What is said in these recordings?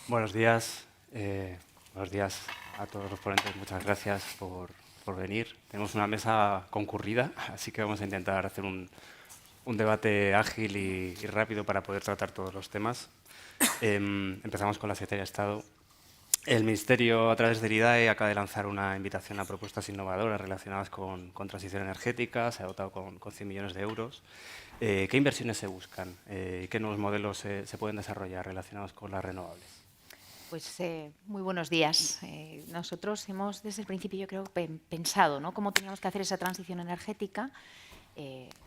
Buenos días. Buenos días a todos los ponentes. Muchas gracias por venir. Tenemos una mesa concurrida, así que vamos a intentar hacer un debate ágil y rápido para poder tratar todos los temas. Empezamos con la Secretaría de Estado. El Ministerio, a través del IDAE, acaba de lanzar una invitación a propuestas innovadoras relacionadas con transición energética. Se ha dotado con 100 millones de euros. ¿Qué inversiones se buscan? ¿Qué nuevos modelos se pueden desarrollar relacionados con las renovables? Pues muy buenos días. Nosotros hemos desde el principio, yo creo, pensado, ¿no?, cómo teníamos que hacer esa transición energética,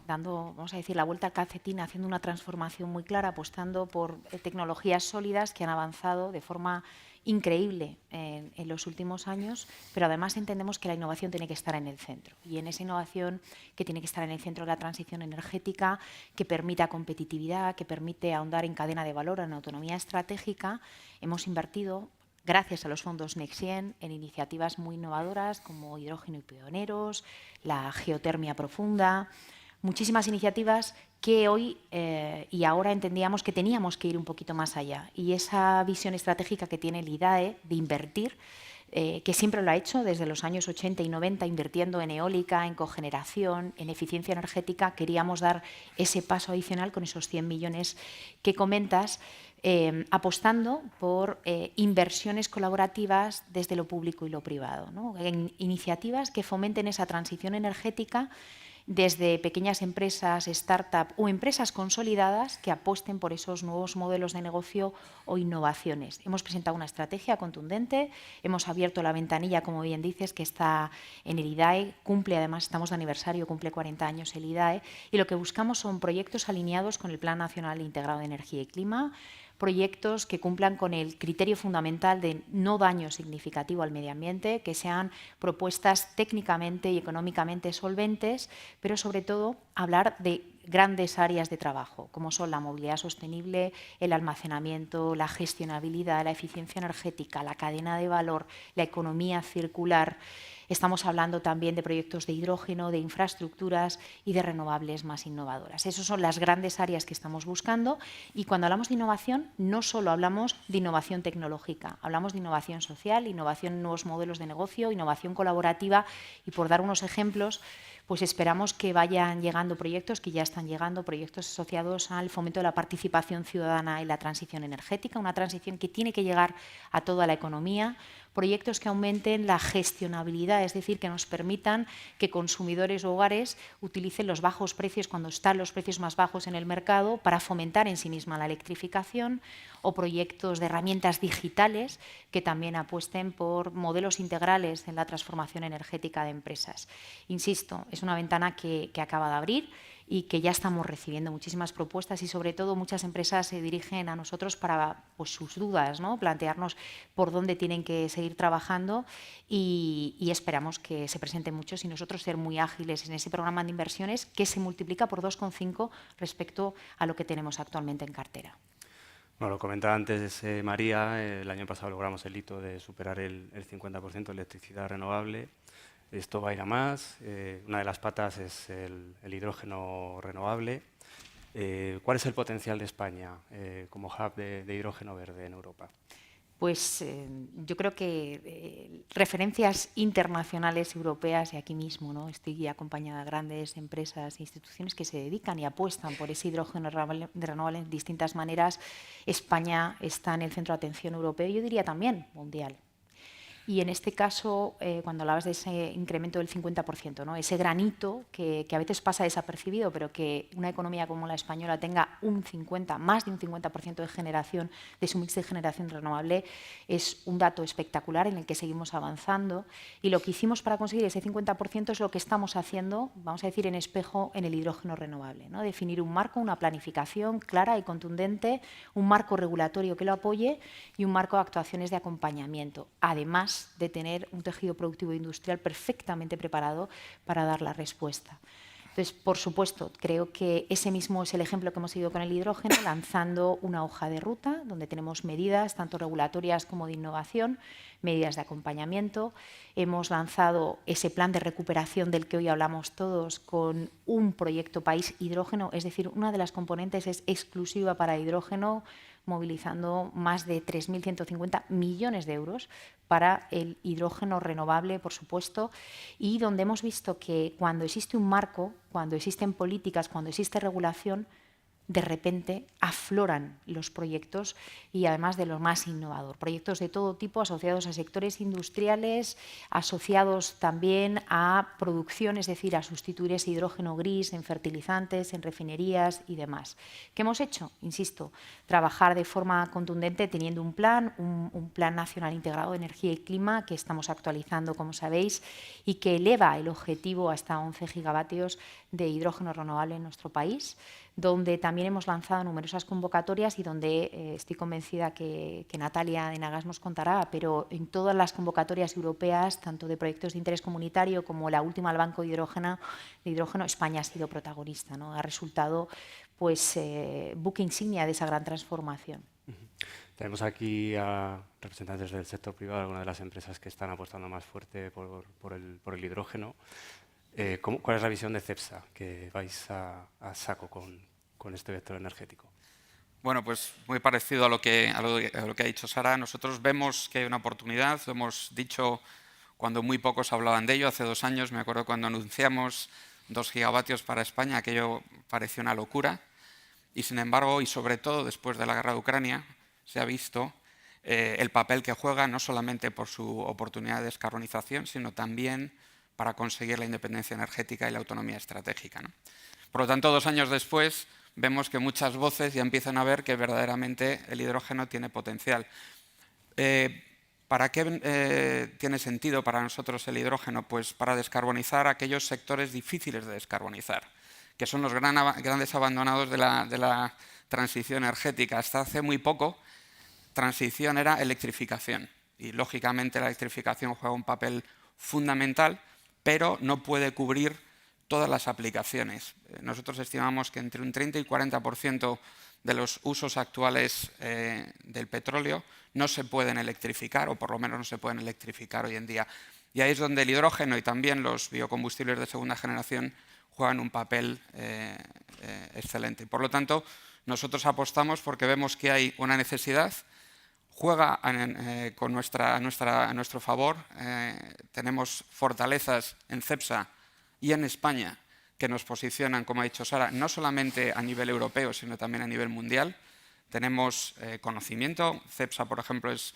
dando, vamos a decir, la vuelta al calcetín, haciendo una transformación muy clara, apostando por tecnologías sólidas que han avanzado de forma increíble en los últimos años, pero además entendemos que la innovación tiene que estar en el centro. Y en esa innovación que tiene que estar en el centro de la transición energética, que permita competitividad, que permite ahondar en cadena de valor, en autonomía estratégica, hemos invertido, gracias a los fondos NextGen, en iniciativas muy innovadoras como hidrógeno y pioneros, la geotermia profunda, muchísimas iniciativas que hoy y ahora entendíamos que teníamos que ir un poquito más allá. Y esa visión estratégica que tiene el IDAE de invertir, que siempre lo ha hecho desde los años 80 y 90, invirtiendo en eólica, en cogeneración, en eficiencia energética, queríamos dar ese paso adicional con esos 100 millones que comentas, apostando por inversiones colaborativas desde lo público y lo privado, ¿no?, en iniciativas que fomenten esa transición energética desde pequeñas empresas, start-up o empresas consolidadas que apuesten por esos nuevos modelos de negocio o innovaciones. Hemos presentado una estrategia contundente, hemos abierto la ventanilla, como bien dices, que está en el IDAE, cumple, además estamos de aniversario, cumple 40 años el IDAE, y lo que buscamos son proyectos alineados con el Plan Nacional Integrado de Energía y Clima, proyectos que cumplan con el criterio fundamental de no daño significativo al medio ambiente, que sean propuestas técnicamente y económicamente solventes, pero sobre todo hablar de grandes áreas de trabajo, como son la movilidad sostenible, el almacenamiento, la gestionabilidad, la eficiencia energética, la cadena de valor, la economía circular. Estamos hablando también de proyectos de hidrógeno, de infraestructuras y de renovables más innovadoras. Esas son las grandes áreas que estamos buscando, y cuando hablamos de innovación no solo hablamos de innovación tecnológica, hablamos de innovación social, innovación en nuevos modelos de negocio, innovación colaborativa, y por dar unos ejemplos, pues esperamos que vayan llegando proyectos, que ya están llegando, proyectos asociados al fomento de la participación ciudadana en la transición energética, una transición que tiene que llegar a toda la economía, proyectos que aumenten la gestionabilidad, es decir, que nos permitan que consumidores o hogares utilicen los bajos precios cuando están los precios más bajos en el mercado para fomentar en sí misma la electrificación, o proyectos de herramientas digitales que también apuesten por modelos integrales en la transformación energética de empresas. Insisto, es una ventana que acaba de abrir y que ya estamos recibiendo muchísimas propuestas, y sobre todo muchas empresas se dirigen a nosotros para, pues, sus dudas, ¿no?, plantearnos por dónde tienen que seguir trabajando, y esperamos que se presenten muchos y nosotros ser muy ágiles en ese programa de inversiones que se multiplica por 2,5 respecto a lo que tenemos actualmente en cartera. Bueno, lo comentaba antes María, el año pasado logramos el hito de superar el 50% de electricidad renovable. Esto va a ir a más. Una de las patas es el hidrógeno renovable. ¿Cuál es el potencial de España como hub de hidrógeno verde en Europa? Pues yo creo que referencias internacionales europeas, y aquí mismo, ¿no?, estoy acompañada de grandes empresas e instituciones que se dedican y apuestan por ese hidrógeno renovable en distintas maneras. España está en el centro de atención europeo, yo diría también mundial. Y en este caso, cuando hablabas de ese incremento del 50%, ¿no?, ese granito que a veces pasa desapercibido, pero que una economía como la española tenga más de un 50% de generación, de su mix de generación renovable, es un dato espectacular en el que seguimos avanzando. Y lo que hicimos para conseguir ese 50% es lo que estamos haciendo, vamos a decir, en espejo en el hidrógeno renovable, ¿no?, definir un marco, una planificación clara y contundente, un marco regulatorio que lo apoye y un marco de actuaciones de acompañamiento, además de tener un tejido productivo e industrial perfectamente preparado para dar la respuesta. Entonces, por supuesto, creo que ese mismo es el ejemplo que hemos seguido con el hidrógeno, lanzando una hoja de ruta donde tenemos medidas tanto regulatorias como de innovación, medidas de acompañamiento. Hemos lanzado ese plan de recuperación del que hoy hablamos todos con un proyecto país hidrógeno, es decir, una de las componentes es exclusiva para hidrógeno, movilizando más de 3.150 millones de euros para el hidrógeno renovable, por supuesto, y donde hemos visto que cuando existe un marco, cuando existen políticas, cuando existe regulación, de repente afloran los proyectos y además de lo más innovador. Proyectos de todo tipo asociados a sectores industriales, asociados también a producción, es decir, a sustituir ese hidrógeno gris en fertilizantes, en refinerías y demás. ¿Qué hemos hecho? Insisto, trabajar de forma contundente teniendo un plan nacional integrado de energía y clima que estamos actualizando, como sabéis, y que eleva el objetivo hasta 11 gigavatios de hidrógeno renovable en nuestro país, donde también hemos lanzado numerosas convocatorias y donde estoy convencida que Natalia de Nagas nos contará, pero en todas las convocatorias europeas, tanto de proyectos de interés comunitario como la última al Banco de Hidrógeno, España ha sido protagonista, ¿no? Ha resultado pues, buque insignia de esa gran transformación. Tenemos aquí a representantes del sector privado, algunas de las empresas que están apostando más fuerte por el hidrógeno. ¿Cuál es la visión de Cepsa, que vais a saco con este vector energético? Bueno, pues muy parecido a lo que ha dicho Sara. Nosotros vemos que hay una oportunidad, lo hemos dicho cuando muy pocos hablaban de ello. Hace 2 años, me acuerdo cuando anunciamos 2 gigavatios para España, aquello pareció una locura. Y sin embargo, y sobre todo después de la guerra de Ucrania, se ha visto el papel que juega, no solamente por su oportunidad de descarbonización, sino también para conseguir la independencia energética y la autonomía estratégica, ¿no? Por lo tanto, 2 años después, vemos que muchas voces ya empiezan a ver que verdaderamente el hidrógeno tiene potencial. ¿Para qué tiene sentido para nosotros el hidrógeno? Pues para descarbonizar aquellos sectores difíciles de descarbonizar, que son los grandes abandonados de la transición energética. Hasta hace muy poco, transición era electrificación y, lógicamente, la electrificación juega un papel fundamental, pero no puede cubrir todas las aplicaciones. Nosotros estimamos que entre un 30 y 40% de los usos actuales del petróleo no se pueden electrificar, o por lo menos no se pueden electrificar hoy en día. Y ahí es donde el hidrógeno y también los biocombustibles de segunda generación juegan un papel excelente. Por lo tanto, nosotros apostamos porque vemos que hay una necesidad, juega a nuestro favor. Tenemos fortalezas en Cepsa y en España que nos posicionan, como ha dicho Sara, no solamente a nivel europeo, sino también a nivel mundial. Tenemos conocimiento. Cepsa, por ejemplo, es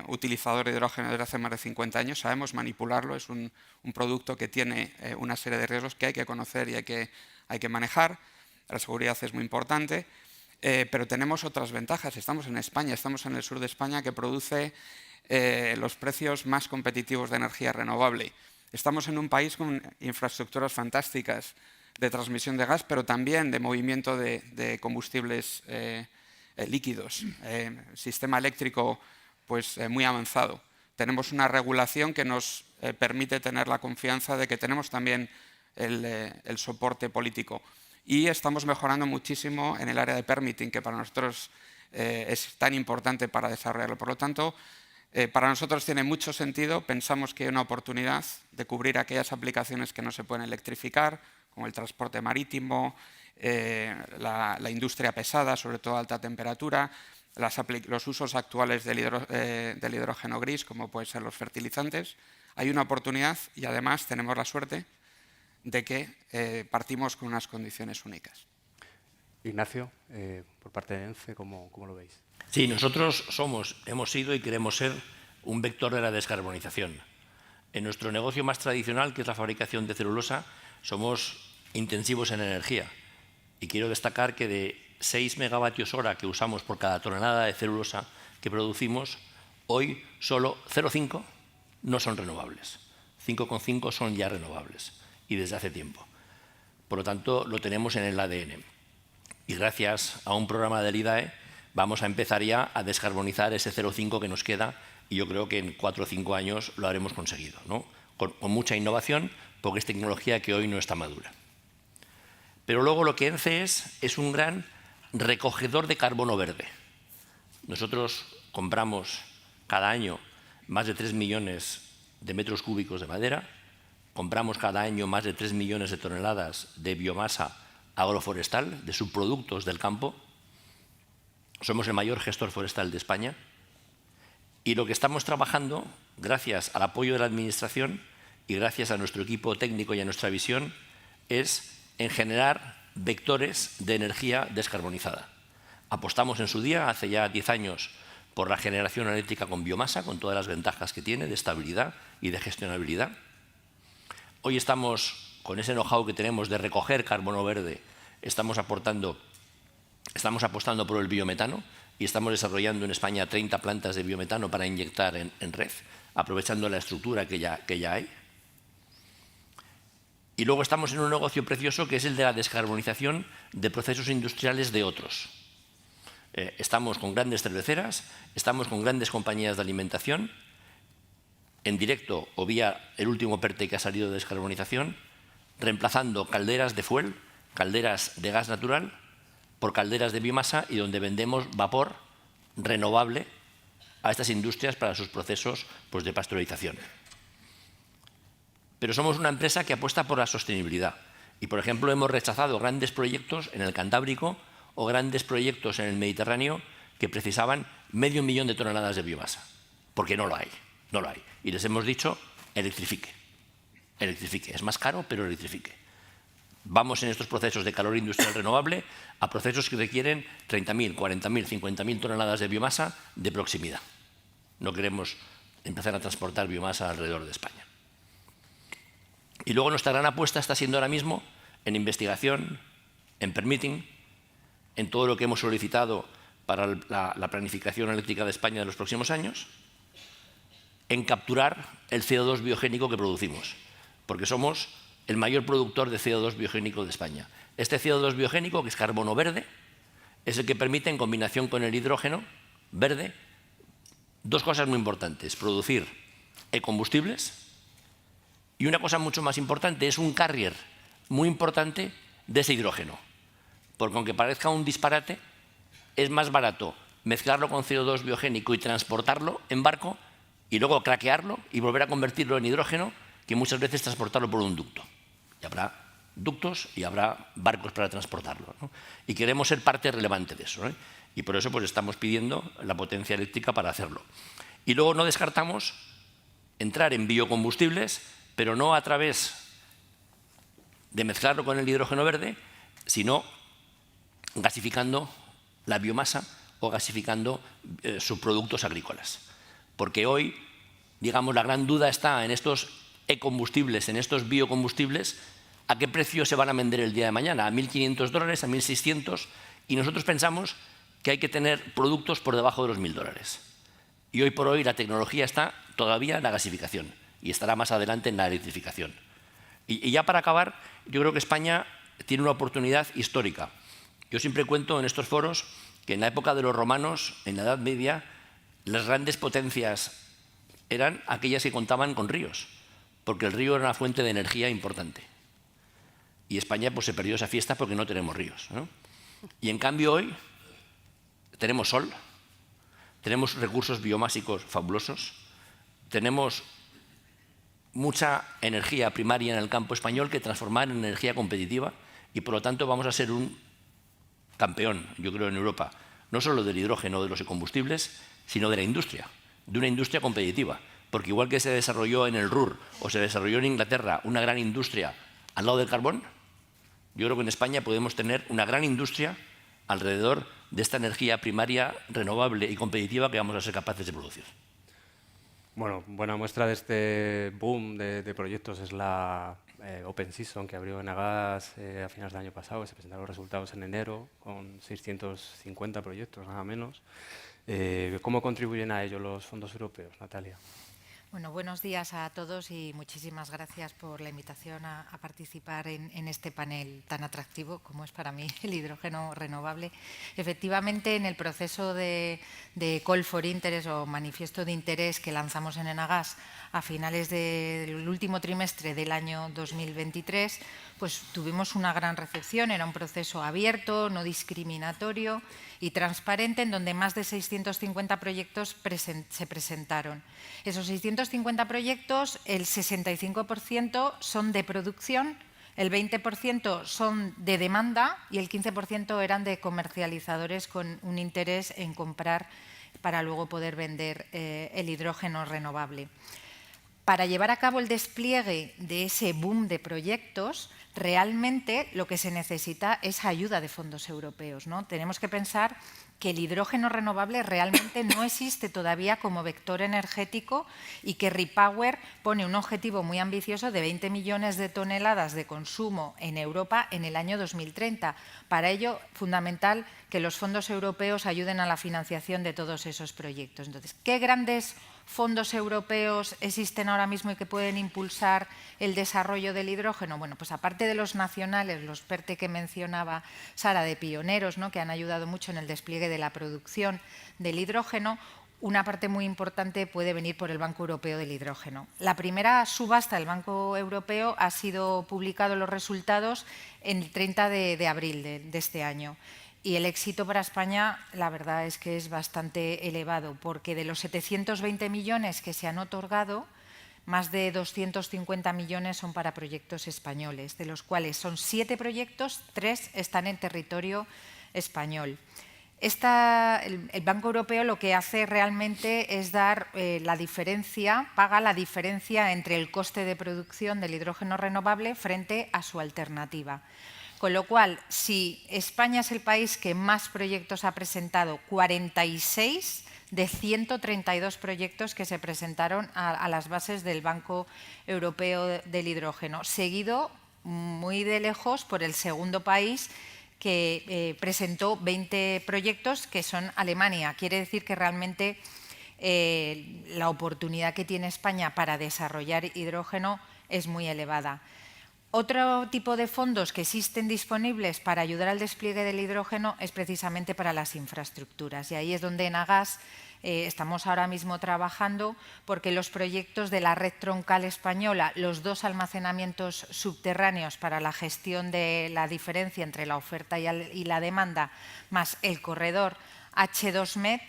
utilizador de hidrógeno desde hace más de 50 años. Sabemos manipularlo. Es un producto que tiene una serie de riesgos que hay que conocer y hay que manejar. La seguridad es muy importante. Pero tenemos otras ventajas. Estamos en España, estamos en el sur de España, que produce los precios más competitivos de energía renovable. Estamos en un país con infraestructuras fantásticas de transmisión de gas, pero también de movimiento de combustibles líquidos. Sistema eléctrico pues, muy avanzado. Tenemos una regulación que nos permite tener la confianza de que tenemos también el soporte político. Y estamos mejorando muchísimo en el área de permitting, que para nosotros es tan importante para desarrollarlo. Por lo tanto, para nosotros tiene mucho sentido. Pensamos que hay una oportunidad de cubrir aquellas aplicaciones que no se pueden electrificar, como el transporte marítimo, la industria pesada, sobre todo a alta temperatura, los usos actuales del hidrógeno gris, como pueden ser los fertilizantes. Hay una oportunidad y además tenemos la suerte de que partimos con unas condiciones únicas. Ignacio, por parte de ENCE, ¿cómo lo veis? Sí, nosotros hemos sido y queremos ser un vector de la descarbonización. En nuestro negocio más tradicional, que es la fabricación de celulosa, somos intensivos en energía. Y quiero destacar que de 6 megavatios hora que usamos por cada tonelada de celulosa que producimos, hoy solo 0,5 no son renovables. 5,5 son ya renovables, y desde hace tiempo. Por lo tanto, lo tenemos en el ADN. Y gracias a un programa del IDAE vamos a empezar ya a descarbonizar ese 0,5 que nos queda, y yo creo que en 4 o 5 años lo habremos conseguido, ¿no? Con mucha innovación, porque es tecnología que hoy no está madura. Pero luego lo que ENCE es un gran recogedor de carbono verde. Nosotros compramos cada año más de 3 millones de metros cúbicos de madera, compramos cada año más de 3 millones de toneladas de biomasa agroforestal, de subproductos del campo, somos el mayor gestor forestal de España y lo que estamos trabajando, gracias al apoyo de la Administración y gracias a nuestro equipo técnico y a nuestra visión, es en generar vectores de energía descarbonizada. Apostamos en su día, hace ya 10 años, por la generación eléctrica con biomasa, con todas las ventajas que tiene de estabilidad y de gestionabilidad. Hoy estamos, con ese know-how que tenemos de recoger carbono verde, estamos apostando por el biometano y estamos desarrollando en España 30 plantas de biometano para inyectar en red, aprovechando la estructura que ya hay. Y luego estamos en un negocio precioso que es el de la descarbonización de procesos industriales de otros. Estamos con grandes cerveceras, estamos con grandes compañías de alimentación, en directo o vía el último PERTE que ha salido de descarbonización, reemplazando calderas de fuel, calderas de gas natural, por calderas de biomasa y donde vendemos vapor renovable a estas industrias para sus procesos pues, de pasteurización. Pero somos una empresa que apuesta por la sostenibilidad y, por ejemplo, hemos rechazado grandes proyectos en el Cantábrico o grandes proyectos en el Mediterráneo que precisaban 500.000 de toneladas de biomasa, porque no lo hay. Y les hemos dicho, electrifique. Es más caro, pero electrifique. Vamos en estos procesos de calor industrial renovable a procesos que requieren 30.000, 40.000, 50.000 toneladas de biomasa de proximidad. No queremos empezar a transportar biomasa alrededor de España. Y luego nuestra gran apuesta está siendo ahora mismo en investigación, en permitting, en todo lo que hemos solicitado para la planificación eléctrica de España de los próximos años, en capturar el CO2 biogénico que producimos, porque somos el mayor productor de CO2 biogénico de España. Este CO2 biogénico, que es carbono verde, es el que permite, en combinación con el hidrógeno verde, dos cosas muy importantes: producir ecombustibles y una cosa mucho más importante, es un carrier muy importante de ese hidrógeno. Porque aunque parezca un disparate, es más barato mezclarlo con CO2 biogénico y transportarlo en barco y luego craquearlo y volver a convertirlo en hidrógeno que muchas veces transportarlo por un ducto. Y habrá ductos y habrá barcos para transportarlo, ¿no? Y queremos ser parte relevante de eso, ¿no? Y por eso pues, estamos pidiendo la potencia eléctrica para hacerlo. Y luego no descartamos entrar en biocombustibles, pero no a través de mezclarlo con el hidrógeno verde, sino gasificando la biomasa o gasificando subproductos agrícolas. Porque hoy, digamos, la gran duda está en estos ecombustibles, en estos biocombustibles, a qué precio se van a vender el día de mañana, a $1.500, a $1.600, y nosotros pensamos que hay que tener productos por debajo de los $1.000. Y hoy por hoy la tecnología está todavía en la gasificación y estará más adelante en la electrificación. Y ya para acabar, yo creo que España tiene una oportunidad histórica. Yo siempre cuento en estos foros que en la época de los romanos, en la Edad Media, las grandes potencias eran aquellas que contaban con ríos, porque el río era una fuente de energía importante. Y España pues, se perdió esa fiesta porque no tenemos ríos, ¿no? Y en cambio hoy tenemos sol, tenemos recursos biomásicos fabulosos, tenemos mucha energía primaria en el campo español que transformar en energía competitiva y por lo tanto vamos a ser un campeón, yo creo, en Europa, no solo del hidrógeno, de los combustibles, sino de la industria, de una industria competitiva. Porque igual que se desarrolló en el Ruhr o se desarrolló en Inglaterra una gran industria al lado del carbón, yo creo que en España podemos tener una gran industria alrededor de esta energía primaria renovable y competitiva que vamos a ser capaces de producir. Bueno, buena muestra de este boom de proyectos es la Open Season que abrió en Agas a finales del año pasado. Se presentaron los resultados en enero con 650 proyectos, nada menos. ¿Cómo contribuyen a ello los fondos europeos, Natalia? Bueno, buenos días a todos y muchísimas gracias por la invitación a participar en este panel tan atractivo como es para mí el hidrógeno renovable. Efectivamente, en el proceso de Call for Interest o manifiesto de interés que lanzamos en Enagas a finales del último trimestre del año 2023, pues tuvimos una gran recepción. Era un proceso abierto, no discriminatorio y transparente, en donde más de 650 proyectos se presentaron. Esos 650 proyectos, el 65% son de producción, El 20% son de demanda y el 15% eran de comercializadores con un interés en comprar para luego poder vender el hidrógeno renovable. Para llevar a cabo el despliegue de ese boom de proyectos, realmente lo que se necesita es ayuda de fondos europeos, ¿no? Tenemos que pensar que el hidrógeno renovable realmente no existe todavía como vector energético y que REPower pone un objetivo muy ambicioso de 20 millones de toneladas de consumo en Europa en el año 2030. Para ello, fundamental que los fondos europeos ayuden a la financiación de todos esos proyectos. Entonces, ¿qué grandes fondos europeos existen ahora mismo y que pueden impulsar el desarrollo del hidrógeno? Bueno, pues aparte de los nacionales, los PERTE que mencionaba Sara, de pioneros, ¿no?, que han ayudado mucho en el despliegue de la producción del hidrógeno, una parte muy importante puede venir por el Banco Europeo del Hidrógeno. La primera subasta del Banco Europeo ha sido publicado los resultados el 30 de abril de este año. Y el éxito para España, la verdad es que es bastante elevado, porque de los 720 millones que se han otorgado, más de 250 millones son para proyectos españoles, de los cuales son 7 proyectos, 3 están en territorio español. El Banco Europeo lo que hace realmente es dar la diferencia, paga la diferencia entre el coste de producción del hidrógeno renovable frente a su alternativa. Con lo cual, si España es el país que más proyectos ha presentado, 46 de 132 proyectos que se presentaron a las bases del Banco Europeo del Hidrógeno, seguido muy de lejos por el segundo país que presentó 20 proyectos, que son Alemania. Quiere decir que realmente la oportunidad que tiene España para desarrollar hidrógeno es muy elevada. Otro tipo de fondos que existen disponibles para ayudar al despliegue del hidrógeno es precisamente para las infraestructuras. Y ahí es donde en Agas estamos ahora mismo trabajando, porque los proyectos de la red troncal española, los 2 almacenamientos subterráneos para la gestión de la diferencia entre la oferta y la demanda, más el corredor H2Med,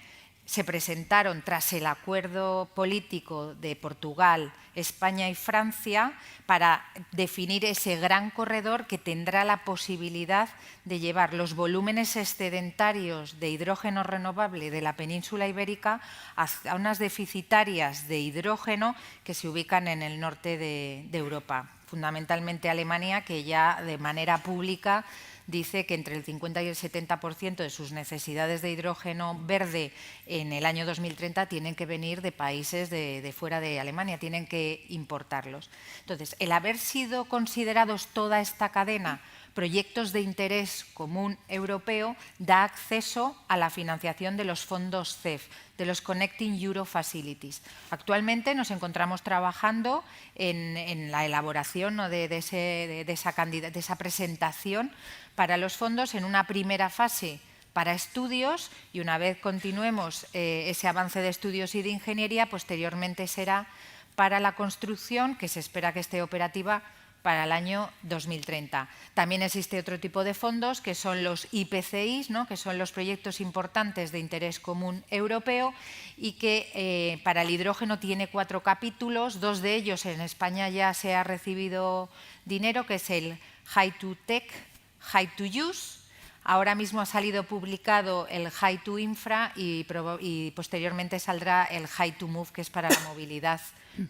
se presentaron tras el acuerdo político de Portugal, España y Francia para definir ese gran corredor que tendrá la posibilidad de llevar los volúmenes excedentarios de hidrógeno renovable de la península ibérica a unas deficitarias de hidrógeno que se ubican en el norte de Europa, fundamentalmente Alemania, que ya de manera pública dice que entre el 50 y el 70% de sus necesidades de hidrógeno verde en el año 2030 tienen que venir de países de fuera de Alemania, tienen que importarlos. Entonces, el haber sido considerados toda esta cadena proyectos de interés común europeo da acceso a la financiación de los fondos CEF, de los Connecting Euro Facilities. Actualmente nos encontramos trabajando en la elaboración, ¿no?, de esa presentación para los fondos en una primera fase para estudios, y una vez continuemos ese avance de estudios y de ingeniería, posteriormente será para la construcción, que se espera que esté operativa para el año 2030. También existe otro tipo de fondos, que son los IPCIs, ¿no?, que son los proyectos importantes de interés común europeo, y que para el hidrógeno tiene 4 capítulos. 2 de ellos en España ya se ha recibido dinero, que es el High to Tech, High to Use. Ahora mismo ha salido publicado el High to Infra y posteriormente saldrá el High to Move, que es para la movilidad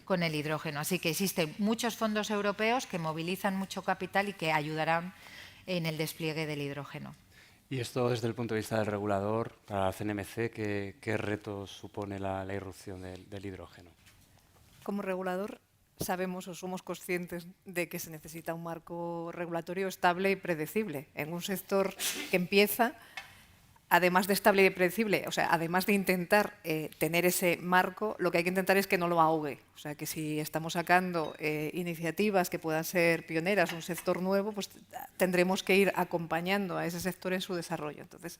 con el hidrógeno. Así que existen muchos fondos europeos que movilizan mucho capital y que ayudarán en el despliegue del hidrógeno. Y esto desde el punto de vista del regulador, para la CNMC, ¿qué retos supone la irrupción del hidrógeno? Como regulador sabemos o somos conscientes de que se necesita un marco regulatorio estable y predecible en un sector que empieza. Además de estable y predecible, o sea, además de intentar tener ese marco, lo que hay que intentar es que no lo ahogue. O sea, que si estamos sacando iniciativas que puedan ser pioneras, un sector nuevo, pues tendremos que ir acompañando a ese sector en su desarrollo. Entonces,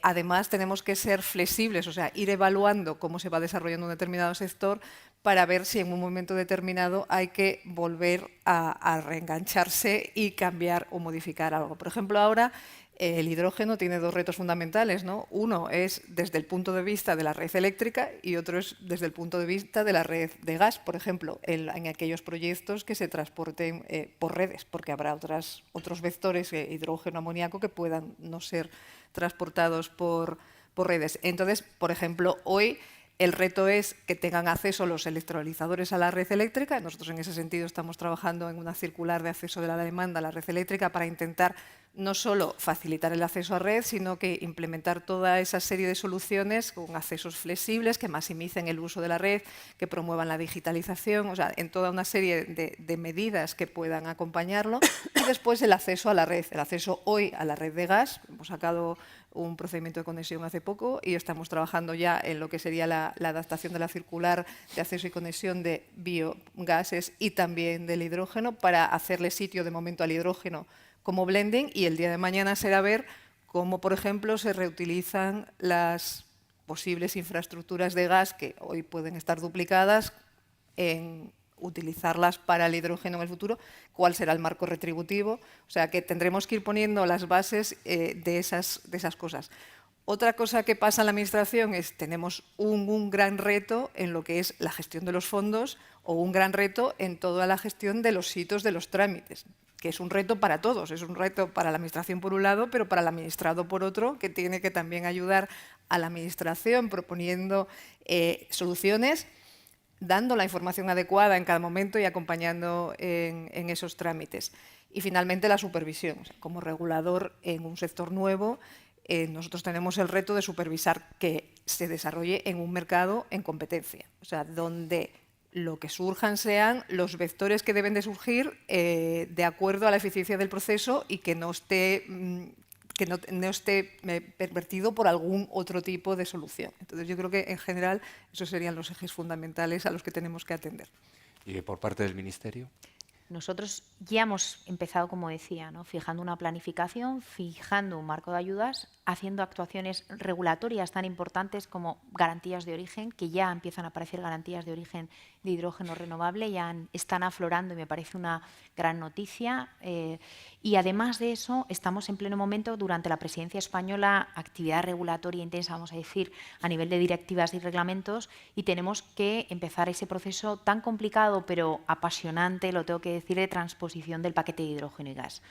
además tenemos que ser flexibles, o sea, ir evaluando cómo se va desarrollando un determinado sector para ver si en un momento determinado hay que volver a reengancharse y cambiar o modificar algo. Por ejemplo, ahora el hidrógeno tiene dos retos fundamentales, ¿no? Uno es desde el punto de vista de la red eléctrica y otro es desde el punto de vista de la red de gas, por ejemplo, en aquellos proyectos que se transporten por redes, porque habrá otros vectores, hidrógeno, amoníaco, que puedan no ser transportados por redes. Entonces, por ejemplo, hoy el reto es que tengan acceso los electrolizadores a la red eléctrica. Nosotros en ese sentido estamos trabajando en una circular de acceso de la demanda a la red eléctrica para intentar no solo facilitar el acceso a red, sino que implementar toda esa serie de soluciones con accesos flexibles que maximicen el uso de la red, que promuevan la digitalización, o sea, en toda una serie de medidas que puedan acompañarlo. Y después el acceso a la red, el acceso hoy a la red de gas. Hemos sacado un procedimiento de conexión hace poco y estamos trabajando ya en lo que sería la adaptación de la circular de acceso y conexión de biogases y también del hidrógeno para hacerle sitio de momento al hidrógeno como blending, y el día de mañana será ver cómo, por ejemplo, se reutilizan las posibles infraestructuras de gas que hoy pueden estar duplicadas en utilizarlas para el hidrógeno en el futuro, cuál será el marco retributivo. O sea, que tendremos que ir poniendo las bases de esas cosas. Otra cosa que pasa en la Administración es tenemos un gran reto en lo que es la gestión de los fondos o un gran reto en toda la gestión de los hitos de los trámites, que es un reto para todos. Es un reto para la Administración por un lado, pero para el administrado por otro, que tiene que también ayudar a la Administración proponiendo soluciones, dando la información adecuada en cada momento y acompañando en esos trámites. Y finalmente la supervisión. O sea, como regulador en un sector nuevo, nosotros tenemos el reto de supervisar que se desarrolle en un mercado en competencia. O sea, donde lo que surjan sean los vectores que deben de surgir de acuerdo a la eficiencia del proceso y que no esté pervertido por algún otro tipo de solución. Entonces, yo creo que, en general, esos serían los ejes fundamentales a los que tenemos que atender. ¿Y por parte del Ministerio? Nosotros ya hemos empezado, como decía, ¿no? Fijando una planificación, fijando un marco de ayudas, haciendo actuaciones regulatorias tan importantes como garantías de origen, que ya empiezan a aparecer garantías de origen de hidrógeno renovable, ya están aflorando y me parece una gran noticia. Y además de eso, estamos en pleno momento, durante la presidencia española, actividad regulatoria intensa, vamos a decir, a nivel de directivas y reglamentos, y tenemos que empezar ese proceso tan complicado pero apasionante, lo tengo que decir, de transposición del paquete de hidrógeno y gas.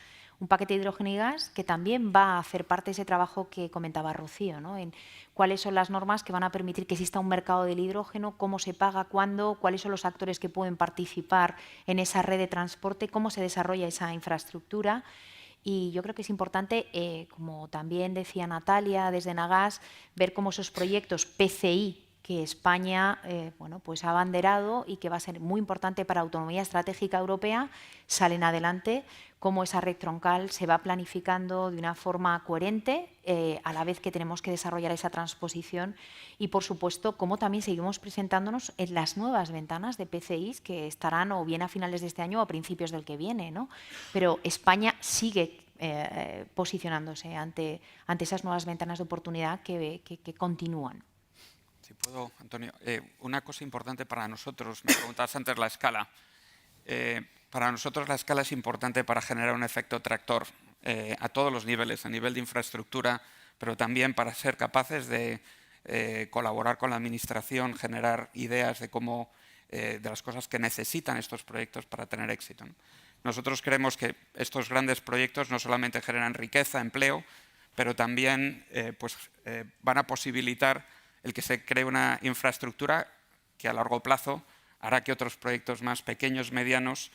Un paquete de hidrógeno y gas que también va a hacer parte de ese trabajo que comentaba Rocío, ¿no? En cuáles son las normas que van a permitir que exista un mercado del hidrógeno, cómo se paga, cuándo, cuáles son los actores que pueden participar en esa red de transporte, cómo se desarrolla esa infraestructura. Y yo creo que es importante, como también decía Natalia desde Nagas, ver cómo esos proyectos PCI que España pues ha abanderado y que va a ser muy importante para la autonomía estratégica europea, salen adelante, cómo esa red troncal se va planificando de una forma coherente, a la vez que tenemos que desarrollar esa transposición, y, por supuesto, cómo también seguimos presentándonos en las nuevas ventanas de PCIs que estarán o bien a finales de este año o a principios del que viene, ¿no? Pero España sigue posicionándose ante esas nuevas ventanas de oportunidad que continúan. Si puedo, Antonio. Una cosa importante para nosotros, me preguntabas antes la escala. Para nosotros la escala es importante para generar un efecto tractor a todos los niveles, a nivel de infraestructura, pero también para ser capaces de colaborar con la Administración, generar ideas de cómo, de las cosas que necesitan estos proyectos para tener éxito, ¿no? Nosotros creemos que estos grandes proyectos no solamente generan riqueza, empleo, pero también van a posibilitar el que se cree una infraestructura que a largo plazo hará que otros proyectos más pequeños, medianos,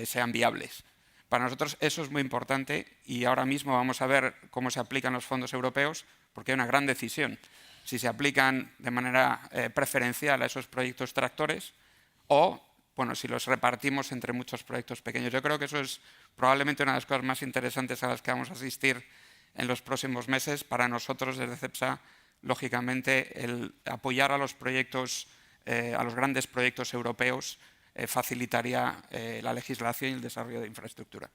sean viables. Para nosotros eso es muy importante y ahora mismo vamos a ver cómo se aplican los fondos europeos, porque hay una gran decisión. Si se aplican de manera preferencial a esos proyectos tractores o si los repartimos entre muchos proyectos pequeños. Yo creo que eso es probablemente una de las cosas más interesantes a las que vamos a asistir en los próximos meses. Para nosotros desde CEPSA, lógicamente, el apoyar a los proyectos, a los grandes proyectos europeos, facilitaría la legislación y el desarrollo de infraestructura.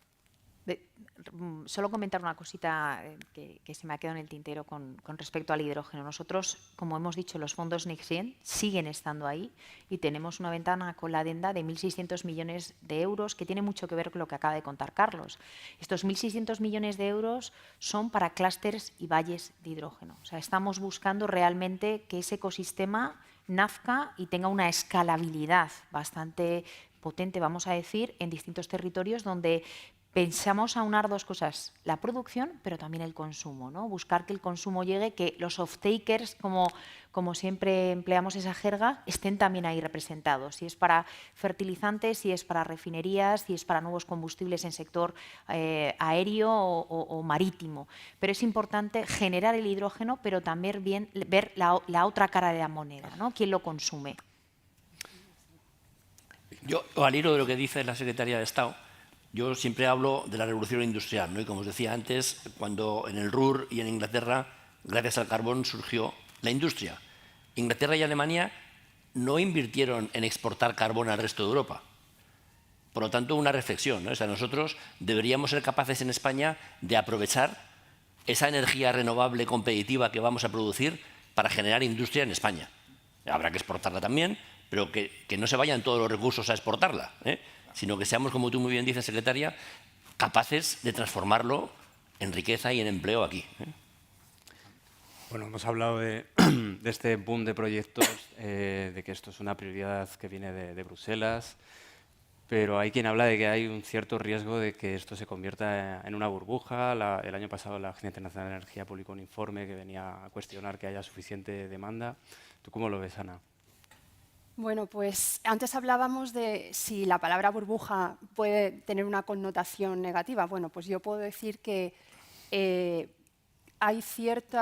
Solo comentar una cosita que se me ha quedado en el tintero con respecto al hidrógeno. Nosotros, como hemos dicho, los fondos NextGen siguen estando ahí y tenemos una ventana con la adenda de 1.600 millones de euros que tiene mucho que ver con lo que acaba de contar Carlos. Estos 1.600 millones de euros son para clústeres y valles de hidrógeno. O sea, estamos buscando realmente que ese ecosistema nazca y tenga una escalabilidad bastante potente, vamos a decir, en distintos territorios donde pensamos aunar dos cosas, la producción, pero también el consumo, ¿no? Buscar que el consumo llegue, que los off-takers, como siempre empleamos esa jerga, estén también ahí representados. Si es para fertilizantes, si es para refinerías, si es para nuevos combustibles en sector aéreo o marítimo. Pero es importante generar el hidrógeno, pero también ver la otra cara de la moneda, ¿no? ¿Quién lo consume? Yo, al hilo de lo que dice la Secretaría de Estado, yo siempre hablo de la revolución industrial, ¿no? Y como os decía antes, cuando en el Ruhr y en Inglaterra, gracias al carbón, surgió la industria. Inglaterra y Alemania no invirtieron en exportar carbón al resto de Europa. Por lo tanto, una reflexión, ¿no? O sea, nosotros deberíamos ser capaces en España de aprovechar esa energía renovable competitiva que vamos a producir para generar industria en España. Habrá que exportarla también, pero que no se vayan todos los recursos a exportarla, sino que seamos, como tú muy bien dices, secretaria, capaces de transformarlo en riqueza y en empleo aquí. Bueno, hemos hablado de este boom de proyectos, de que esto es una prioridad que viene de Bruselas, pero hay quien habla de que hay un cierto riesgo de que esto se convierta en una burbuja. El año pasado la Agencia Internacional de Energía publicó un informe que venía a cuestionar que haya suficiente demanda. ¿Tú cómo lo ves, Ana? Bueno, pues antes hablábamos de si la palabra burbuja puede tener una connotación negativa. Bueno, pues yo puedo decir que hay cierto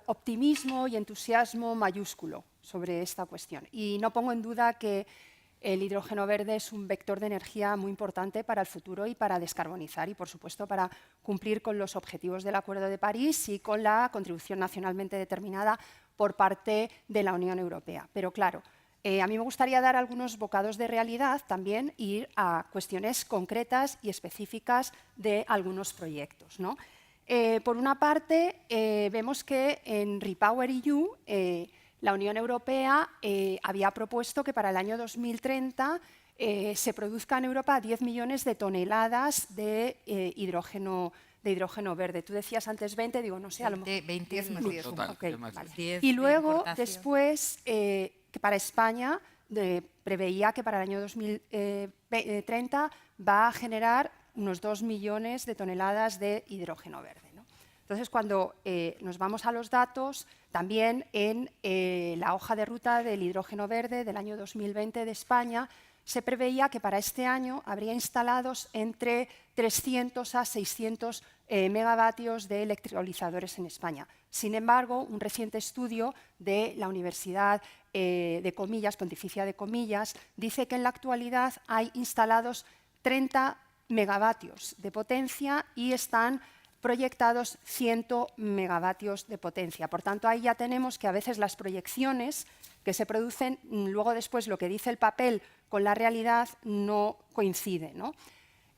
optimismo y entusiasmo mayúsculo sobre esta cuestión. Y no pongo en duda que el hidrógeno verde es un vector de energía muy importante para el futuro y para descarbonizar y, por supuesto, para cumplir con los objetivos del Acuerdo de París y con la contribución nacionalmente determinada por parte de la Unión Europea. Pero, claro, a mí me gustaría dar algunos bocados de realidad también e ir a cuestiones concretas y específicas de algunos proyectos, ¿no? Por una parte, vemos que en REPowerEU la Unión Europea había propuesto que para el año 2030 se produzca en Europa 10 millones de toneladas de hidrógeno verde. Tú decías antes 20, digo, no sé, a lo mejor 20 es más 10. Okay, vale. 10 Y luego, de después, que para España preveía que para el año 2030 va a generar unos 2 millones de toneladas de hidrógeno verde, ¿no? Entonces, cuando nos vamos a los datos, también en la hoja de ruta del hidrógeno verde del año 2020 de España, se preveía que para este año habría instalados entre 300 a 600 megavatios de electrolizadores en España. Sin embargo, un reciente estudio de la Universidad de Comillas, Pontificia de Comillas, dice que en la actualidad hay instalados 30 megavatios de potencia y están proyectados 100 megavatios de potencia. Por tanto, ahí ya tenemos que a veces las proyecciones que se producen, luego después lo que dice el papel con la realidad no coincide, ¿no?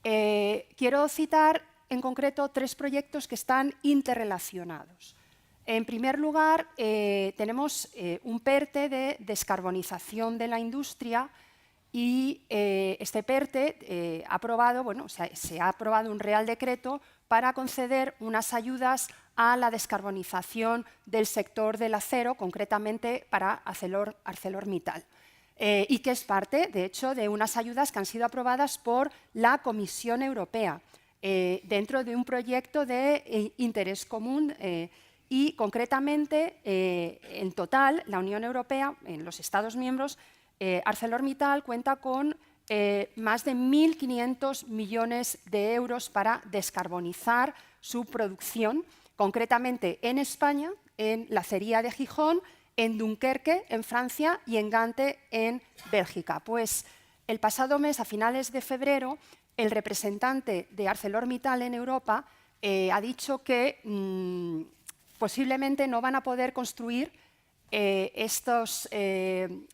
Quiero citar en concreto 3 proyectos que están interrelacionados. En primer lugar, tenemos un PERTE de descarbonización de la industria y este PERTE se ha aprobado un Real Decreto para conceder unas ayudas a la descarbonización del sector del acero, concretamente para ArcelorMittal. Y que es parte, de hecho, de unas ayudas que han sido aprobadas por la Comisión Europea dentro de un proyecto de interés común y, concretamente, en total, la Unión Europea, en los Estados miembros, ArcelorMittal cuenta con más de 1.500 millones de euros para descarbonizar su producción, concretamente en España, en la acería de Gijón, en Dunkerque, en Francia, y en Gante, en Bélgica. Pues el pasado mes, a finales de febrero, el representante de ArcelorMittal en Europa ha dicho que posiblemente no van a poder construir estas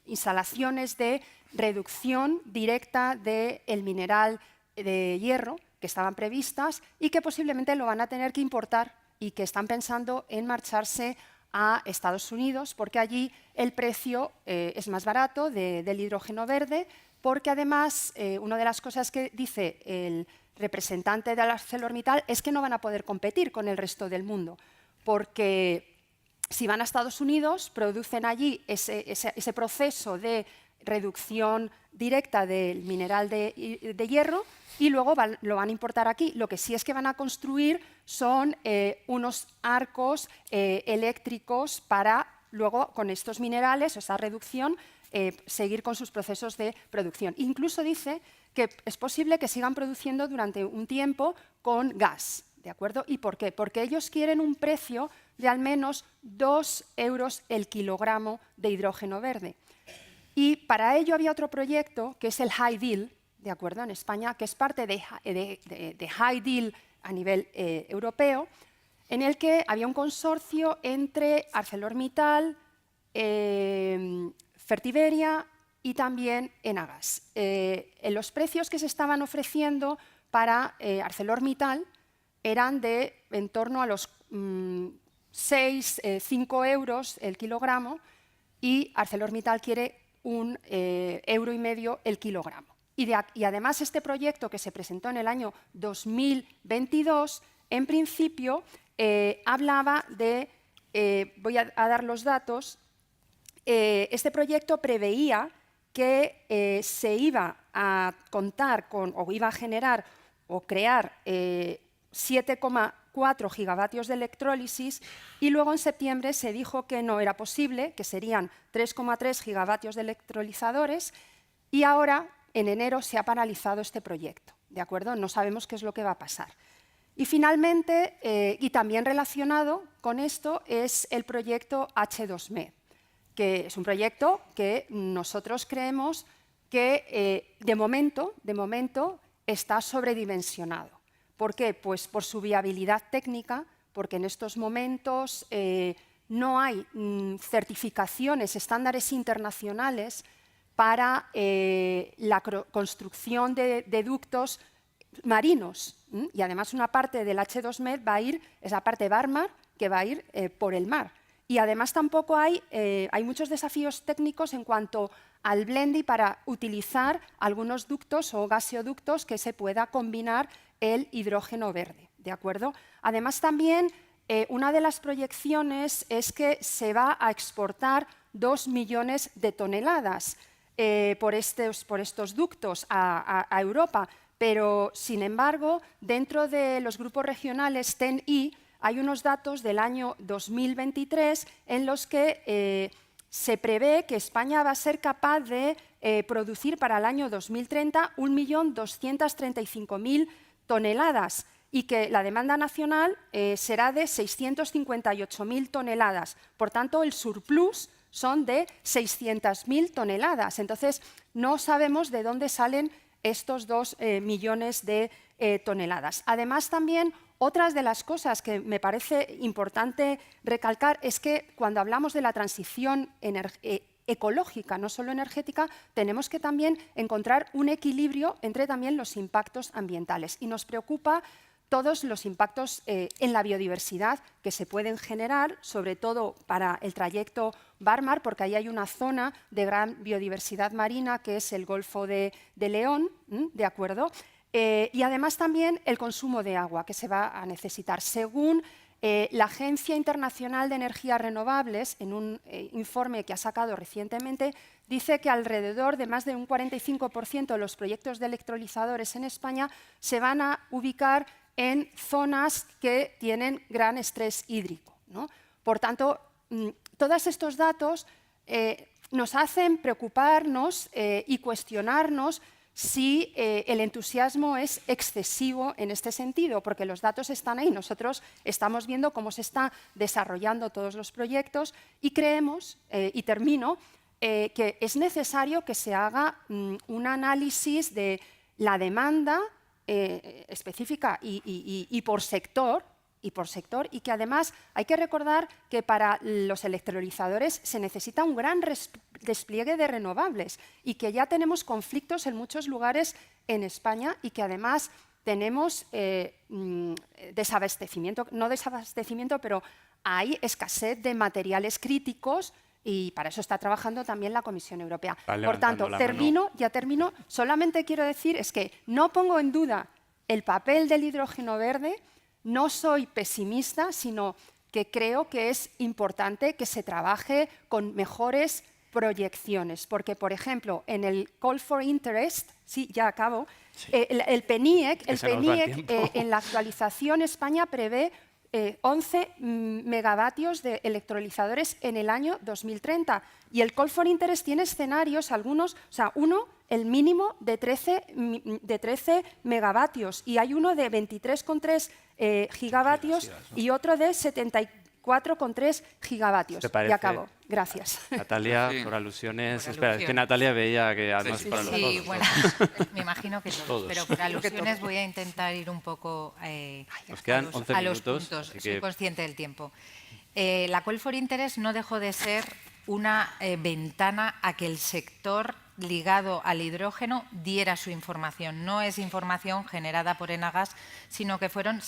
instalaciones de reducción directa del mineral de hierro que estaban previstas y que posiblemente lo van a tener que importar y que están pensando en marcharse a Estados Unidos porque allí el precio es más barato del hidrógeno verde, porque además una de las cosas que dice el representante de ArcelorMittal es que no van a poder competir con el resto del mundo, porque si van a Estados Unidos, producen allí ese proceso de reducción directa del mineral de hierro y luego lo van a importar aquí. Lo que sí es que van a construir son unos arcos eléctricos para luego con estos minerales, esa reducción, seguir con sus procesos de producción. Incluso dice que es posible que sigan produciendo durante un tiempo con gas. ¿De acuerdo? ¿Y por qué? Porque ellos quieren un precio de al menos 2 euros el kilogramo de hidrógeno verde. Y para ello había otro proyecto, que es el High Deal, ¿de acuerdo? En España, que es parte de High Deal a nivel europeo, en el que había un consorcio entre ArcelorMittal, Fertiberia y también Enagas. En los precios que se estaban ofreciendo para ArcelorMittal eran de en torno a los 5 euros el kilogramo y ArcelorMittal quiere 1,5 € el kilogramo. Y además este proyecto que se presentó en el año 2022, en principio hablaba de, voy a dar los datos, este proyecto preveía que se iba a contar con, o iba a generar o crear 7,4 gigavatios de electrólisis y luego en septiembre se dijo que no era posible, que serían 3,3 gigavatios de electrolizadores y ahora en enero se ha paralizado este proyecto, ¿de acuerdo? No sabemos qué es lo que va a pasar. Y finalmente, y también relacionado con esto, es el proyecto H2Med, que es un proyecto que nosotros creemos que de momento está sobredimensionado. ¿Por qué? Pues por su viabilidad técnica, porque en estos momentos no hay certificaciones, estándares internacionales para la construcción de ductos marinos. Y además una parte del H2Med va a ir, es la parte Barmar, que va a ir por el mar. Y además tampoco hay muchos desafíos técnicos en cuanto al blending para utilizar algunos ductos o gaseoductos que se pueda combinar el hidrógeno verde, ¿de acuerdo? Además también una de las proyecciones es que se va a exportar 2 millones de toneladas por estos ductos a Europa, pero sin embargo dentro de los grupos regionales TEN-I hay unos datos del año 2023 en los que se prevé que España va a ser capaz de producir para el año 2030 1.235.000 toneladas y que la demanda nacional será de 658.000 toneladas. Por tanto, el surplus son de 600.000 toneladas. Entonces, no sabemos de dónde salen estos 2 millones de toneladas. Además, también otras de las cosas que me parece importante recalcar es que cuando hablamos de la transición ecológica, no solo energética, tenemos que también encontrar un equilibrio entre también los impactos ambientales. Y nos preocupa todos los impactos en la biodiversidad que se pueden generar, sobre todo para el trayecto Barmar, porque ahí hay una zona de gran biodiversidad marina que es el Golfo de León, ¿de acuerdo? Y además también el consumo de agua que se va a necesitar. Según la Agencia Internacional de Energías Renovables, en un informe que ha sacado recientemente, dice que alrededor de más de un 45% de los proyectos de electrolizadores en España se van a ubicar en zonas que tienen gran estrés hídrico, ¿no? Por tanto, todos estos datos nos hacen preocuparnos y cuestionarnos si el entusiasmo es excesivo en este sentido, porque los datos están ahí, nosotros estamos viendo cómo se están desarrollando todos los proyectos y creemos, y termino, que es necesario que se haga un análisis de la demanda específica y por sector, y por sector, y que además hay que recordar que para los electrolizadores se necesita un gran despliegue de renovables y que ya tenemos conflictos en muchos lugares en España y que además tenemos desabastecimiento, no desabastecimiento, pero hay escasez de materiales críticos y para eso está trabajando también la Comisión Europea. Por tanto, ya termino. Solamente quiero decir es que no pongo en duda el papel del hidrógeno verde. No soy pesimista, sino que creo que es importante que se trabaje con mejores proyecciones, porque, por ejemplo, en el Call for Interest, sí, ya acabo, sí. el PNIEC en la actualización España prevé 11 megavatios de electrolizadores en el año 2030 y el Call for Interest tiene escenarios, algunos, o sea, uno, el mínimo de 13 megavatios y hay uno de 23,3 gigavatios y otro de 74,3 gigavatios. Y acabo. Gracias. Natalia, sí. Por alusiones. Espera, es que Natalia veía que además sí, para sí, los sí, todos. Bueno, me imagino que todos, pero por alusiones voy a intentar ir un poco Nos quedan 11 a los minutos, puntos. Así Soy que... consciente del tiempo. La Call for Interest no dejó de ser una ventana a que el sector ligado al hidrógeno diera su información. No es información generada por Enagas, sino que fueron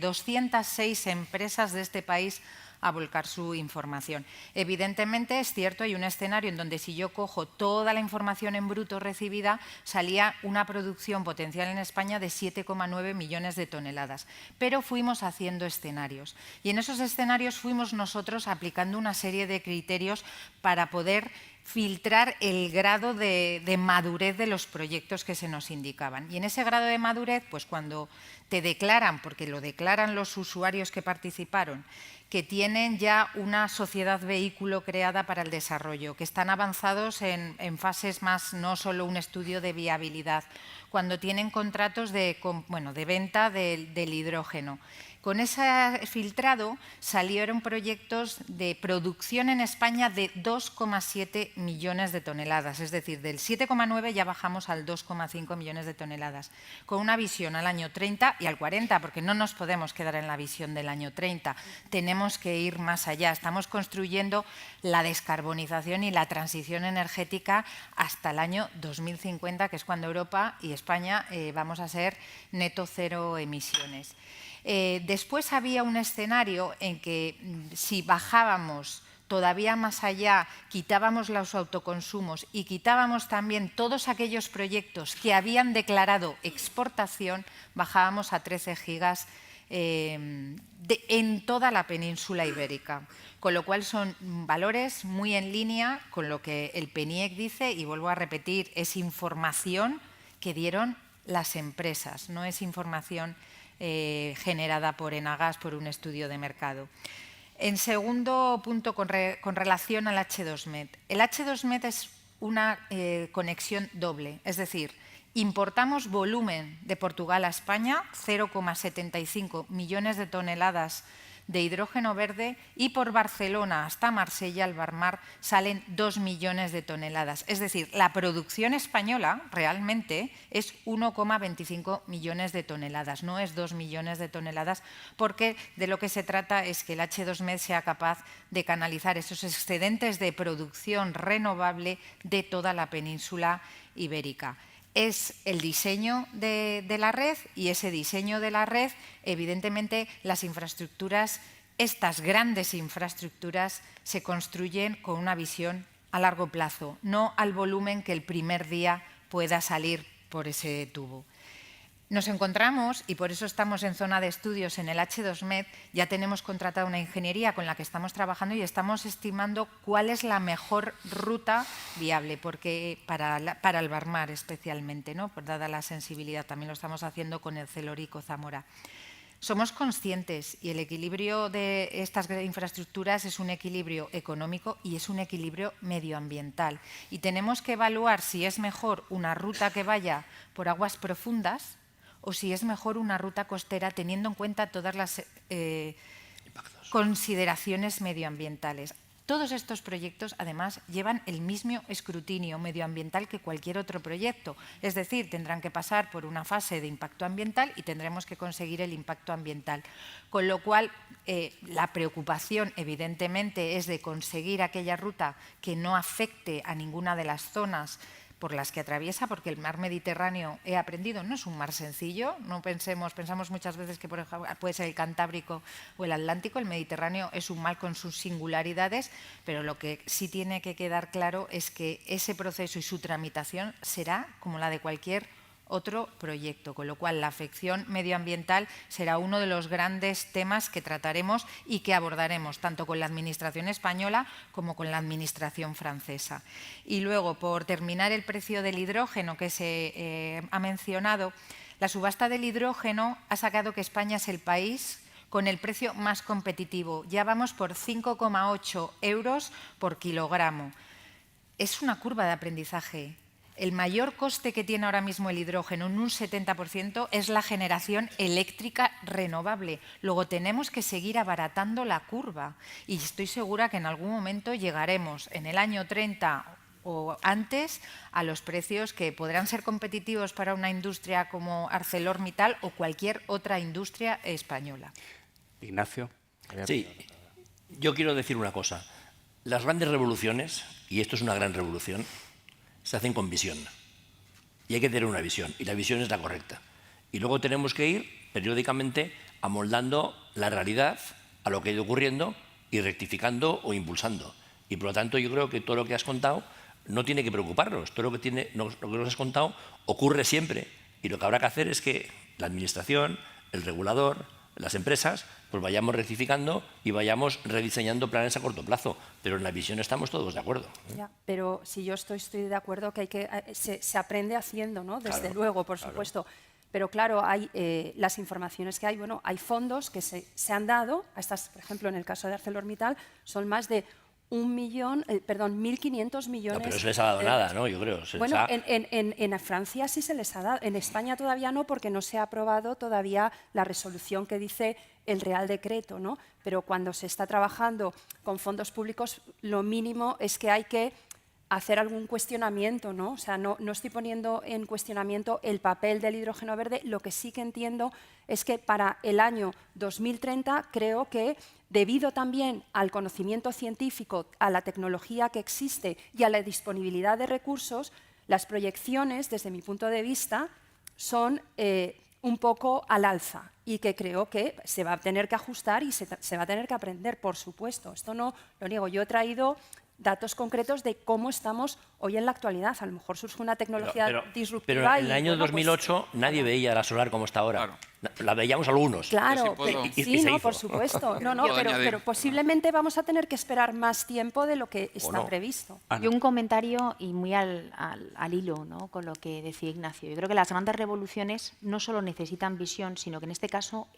206 empresas de este país a volcar su información. Evidentemente, es cierto, hay un escenario en donde si yo cojo toda la información en bruto recibida, salía una producción potencial en España de 7,9 millones de toneladas. Pero fuimos haciendo escenarios y en esos escenarios fuimos nosotros aplicando una serie de criterios para poder filtrar el grado de madurez de los proyectos que se nos indicaban. Y en ese grado de madurez, pues cuando te declaran, porque lo declaran los usuarios que participaron, que tienen ya una sociedad vehículo creada para el desarrollo, que están avanzados en fases más, no solo un estudio de viabilidad, cuando tienen contratos de venta del hidrógeno. Con ese filtrado salieron proyectos de producción en España de 2,7 millones de toneladas, es decir, del 7,9 ya bajamos al 2,5 millones de toneladas, con una visión al año 30 y al 40, porque no nos podemos quedar en la visión del año 30, tenemos que ir más allá. Estamos construyendo la descarbonización y la transición energética hasta el año 2050, que es cuando Europa y España vamos a ser neto cero emisiones. Después había un escenario en que si bajábamos todavía más allá, quitábamos los autoconsumos y quitábamos también todos aquellos proyectos que habían declarado exportación, bajábamos a 13 gigas en toda la península ibérica. Con lo cual son valores muy en línea con lo que el PNIEC dice y vuelvo a repetir, es información que dieron las empresas, no es información generada por Enagas por un estudio de mercado. En segundo punto, con relación al H2Med. El H2Med es una conexión doble, es decir, importamos volumen de Portugal a España, 0,75 millones de toneladas de hidrógeno verde y por Barcelona hasta Marsella, Albarmar, salen 2 millones de toneladas. Es decir, la producción española realmente es 1,25 millones de toneladas, no es 2 millones de toneladas, porque de lo que se trata es que el H2Med sea capaz de canalizar esos excedentes de producción renovable de toda la península ibérica. Es el diseño de la red y ese diseño de la red, evidentemente las infraestructuras, estas grandes infraestructuras se construyen con una visión a largo plazo, no al volumen que el primer día pueda salir por ese tubo. Nos encontramos, y por eso estamos en zona de estudios en el H2Med, ya tenemos contratada una ingeniería con la que estamos trabajando y estamos estimando cuál es la mejor ruta viable, porque para Albarmar especialmente, ¿no? Dada la sensibilidad, también lo estamos haciendo con el Celorico Zamora. Somos conscientes y el equilibrio de estas infraestructuras es un equilibrio económico y es un equilibrio medioambiental. Y tenemos que evaluar si es mejor una ruta que vaya por aguas profundas o si es mejor una ruta costera teniendo en cuenta todas las consideraciones medioambientales. Todos estos proyectos, además, llevan el mismo escrutinio medioambiental que cualquier otro proyecto. Es decir, tendrán que pasar por una fase de impacto ambiental y tendremos que conseguir el impacto ambiental. Con lo cual, la preocupación, evidentemente, es de conseguir aquella ruta que no afecte a ninguna de las zonas por las que atraviesa, porque el mar Mediterráneo, he aprendido, no es un mar sencillo. No pensamos muchas veces que por ejemplo, puede ser el Cantábrico o el Atlántico. El Mediterráneo es un mar con sus singularidades, pero lo que sí tiene que quedar claro es que ese proceso y su tramitación será como la de cualquier otro proyecto, con lo cual la afección medioambiental será uno de los grandes temas que trataremos y que abordaremos tanto con la Administración española como con la Administración francesa. Y luego, por terminar, el precio del hidrógeno que se ha mencionado, la subasta del hidrógeno ha sacado que España es el país con el precio más competitivo. Ya vamos por 5,8 euros por kilogramo. Es una curva de aprendizaje. El mayor coste que tiene ahora mismo el hidrógeno, en un 70%, es la generación eléctrica renovable. Luego tenemos que seguir abaratando la curva y estoy segura que en algún momento llegaremos en el año 30 o antes a los precios que podrán ser competitivos para una industria como ArcelorMittal o cualquier otra industria española. Ignacio. Sí, yo quiero decir una cosa. Las grandes revoluciones, y esto es una gran revolución, se hacen con visión. Y hay que tener una visión, y la visión es la correcta. Y luego tenemos que ir periódicamente amoldando la realidad a lo que ha ido ocurriendo y rectificando o impulsando. Y por lo tanto yo creo que todo lo que has contado no tiene que preocuparnos. Todo lo que nos has contado ocurre siempre. Y lo que habrá que hacer es que la Administración, el regulador, las empresas, pues vayamos rectificando y vayamos rediseñando planes a corto plazo. Pero en la visión estamos todos de acuerdo. Ya, pero si yo estoy de acuerdo que se aprende haciendo, ¿no? Desde luego, por supuesto. Pero claro, hay las informaciones que hay. Bueno, hay fondos que se han dado, a estas, por ejemplo, en el caso de ArcelorMittal, son más de 1.500 millones. No, pero no se les ha dado nada, ¿no? Yo creo. Bueno, en Francia sí se les ha dado. En España todavía no, porque no se ha aprobado todavía la resolución que dice el Real Decreto, ¿no? Pero cuando se está trabajando con fondos públicos, lo mínimo es que hay que hacer algún cuestionamiento, ¿no? O sea, no estoy poniendo en cuestionamiento el papel del hidrógeno verde. Lo que sí que entiendo es que para el año 2030 creo que, debido también al conocimiento científico, a la tecnología que existe y a la disponibilidad de recursos, las proyecciones, desde mi punto de vista, son un poco al alza y que creo que se va a tener que ajustar y se va a tener que aprender, por supuesto. Esto no lo niego. Yo he traído datos concretos de cómo estamos hoy en la actualidad. A lo mejor surge una tecnología disruptiva. Pero en el año 2008 nadie veía la solar como está ahora. Claro. La veíamos algunos. Claro, sí, por supuesto. Pero posiblemente vamos a tener que esperar más tiempo de lo que está previsto. Y un comentario y muy al hilo, ¿no? Con lo que decía Ignacio. Yo creo que las grandes revoluciones no solo necesitan visión, sino que en este caso,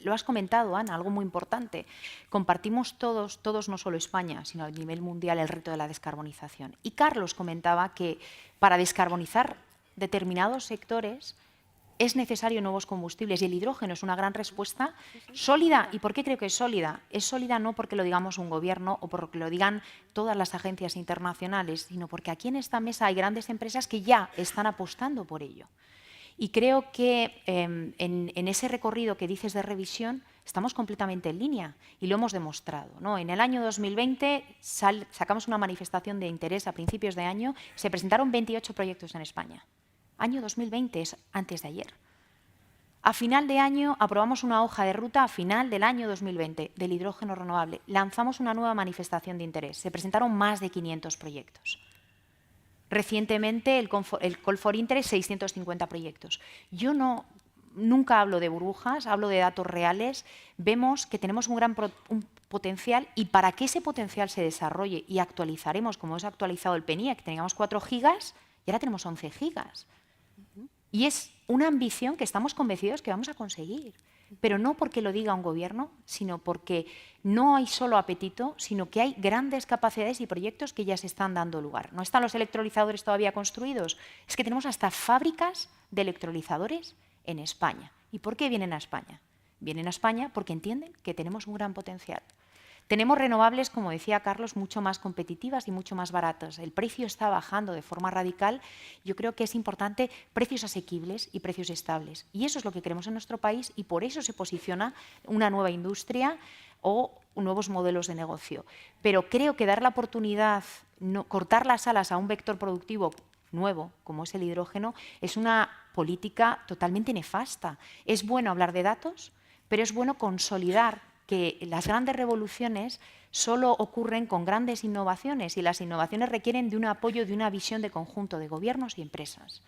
lo has comentado, Ana, algo muy importante. Compartimos todos, no solo España, sino a nivel mundial, el reto de la descarbonización. Y Carlos comentaba que para descarbonizar determinados sectores es necesario nuevos combustibles y el hidrógeno es una gran respuesta sólida. ¿Y por qué creo que es sólida? Es sólida no porque lo digamos un gobierno o porque lo digan todas las agencias internacionales, sino porque aquí en esta mesa hay grandes empresas que ya están apostando por ello. Y creo que en ese recorrido que dices de revisión estamos completamente en línea y lo hemos demostrado, ¿no? En el año 2020 sacamos una manifestación de interés a principios de año, se presentaron 28 proyectos en España. Año 2020 es antes de ayer. A final de año aprobamos una hoja de ruta a final del año 2020 del hidrógeno renovable. Lanzamos una nueva manifestación de interés. Se presentaron más de 500 proyectos. Recientemente el Call for Interest, 650 proyectos. Yo nunca hablo de burbujas, hablo de datos reales. Vemos que tenemos un gran potencial y para que ese potencial se desarrolle y actualizaremos, como hemos actualizado el PNIEC, teníamos 4 gigas y ahora tenemos 11 gigas. Y es una ambición que estamos convencidos que vamos a conseguir, pero no porque lo diga un gobierno, sino porque no hay solo apetito, sino que hay grandes capacidades y proyectos que ya se están dando lugar. ¿No están los electrolizadores todavía construidos? Es que tenemos hasta fábricas de electrolizadores en España. ¿Y por qué vienen a España? Vienen a España porque entienden que tenemos un gran potencial. Tenemos renovables, como decía Carlos, mucho más competitivas y mucho más baratas. El precio está bajando de forma radical. Yo creo que es importante precios asequibles y precios estables. Y eso es lo que queremos en nuestro país y por eso se posiciona una nueva industria o nuevos modelos de negocio. Pero creo que dar la oportunidad, cortar las alas a un vector productivo nuevo, como es el hidrógeno, es una política totalmente nefasta. Es bueno hablar de datos, pero es bueno consolidar que las grandes revoluciones solo ocurren con grandes innovaciones y las innovaciones requieren de un apoyo, de una visión de conjunto de gobiernos y empresas.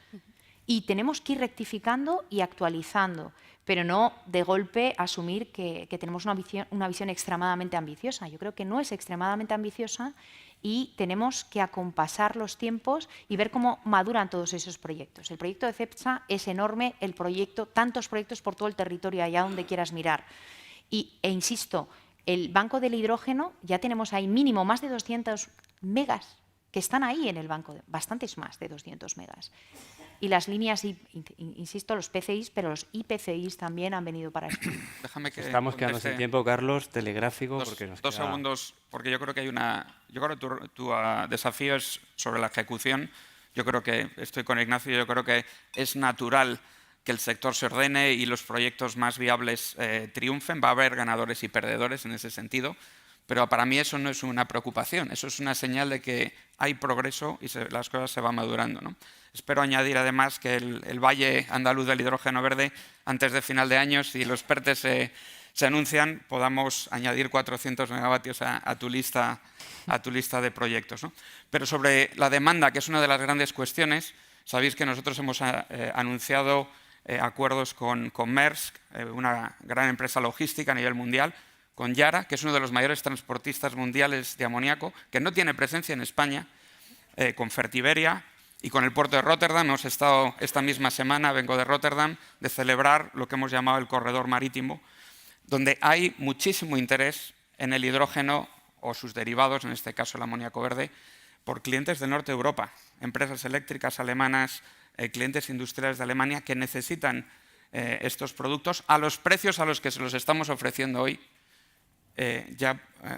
Y tenemos que ir rectificando y actualizando, pero no de golpe asumir que tenemos una visión extremadamente ambiciosa. Yo creo que no es extremadamente ambiciosa y tenemos que acompasar los tiempos y ver cómo maduran todos esos proyectos. El proyecto de Cepsa es enorme, tantos proyectos por todo el territorio, allá donde quieras mirar. E insisto, el banco del hidrógeno, ya tenemos ahí mínimo más de 200 megas que están ahí en el banco, bastantes más de 200 megas. Y las líneas, insisto, los PCIs, pero los IPCIs también han venido para esto. Déjame que Estamos quedando sin tiempo, Carlos, telegráfico, porque nos dos queda... segundos, porque yo creo que yo creo que tu desafío es sobre la ejecución. Yo creo que estoy con Ignacio, yo creo que es natural que el sector se ordene y los proyectos más viables triunfen. Va a haber ganadores y perdedores en ese sentido, pero para mí eso no es una preocupación, eso es una señal de que hay progreso y las cosas se van madurando, ¿no? Espero añadir además que el Valle Andaluz del Hidrógeno Verde, antes de final de año, si los PERTEs se anuncian, podamos añadir 400 megavatios a tu lista de proyectos, ¿no? Pero sobre la demanda, que es una de las grandes cuestiones, sabéis que nosotros hemos anunciado acuerdos con Maersk, una gran empresa logística a nivel mundial, con Yara, que es uno de los mayores transportistas mundiales de amoníaco, que no tiene presencia en España, con Fertiberia y con el puerto de Rotterdam. Hemos estado esta misma semana, vengo de Rotterdam, de celebrar lo que hemos llamado el corredor marítimo, donde hay muchísimo interés en el hidrógeno o sus derivados, en este caso el amoníaco verde, por clientes del norte de Europa, empresas eléctricas alemanas, clientes industriales de Alemania que necesitan estos productos a los precios a los que se los estamos ofreciendo hoy.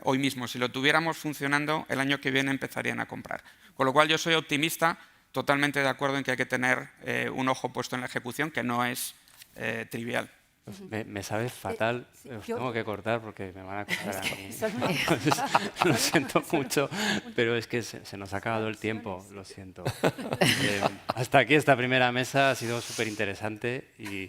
Hoy mismo, si lo tuviéramos funcionando, el año que viene empezarían a comprar. Con lo cual yo soy optimista, totalmente de acuerdo en que hay que tener un ojo puesto en la ejecución, que no es trivial. Me sabe fatal, os tengo que cortar porque me van a cortar a mí. Lo siento mucho, pero es que se nos ha acabado el tiempo, lo siento. Hasta aquí esta primera mesa ha sido súper interesante y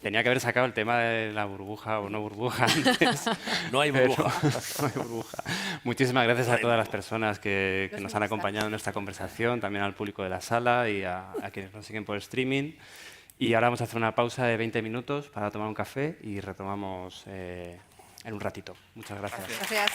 tenía que haber sacado el tema de la burbuja o no burbuja antes. No hay burbuja. No hay burbuja. Muchísimas gracias a todas las personas que nos han acompañado en esta conversación, también al público de la sala y a quienes nos siguen por streaming. Y ahora vamos a hacer una pausa de 20 minutos para tomar un café y retomamos en un ratito. Muchas gracias. Gracias.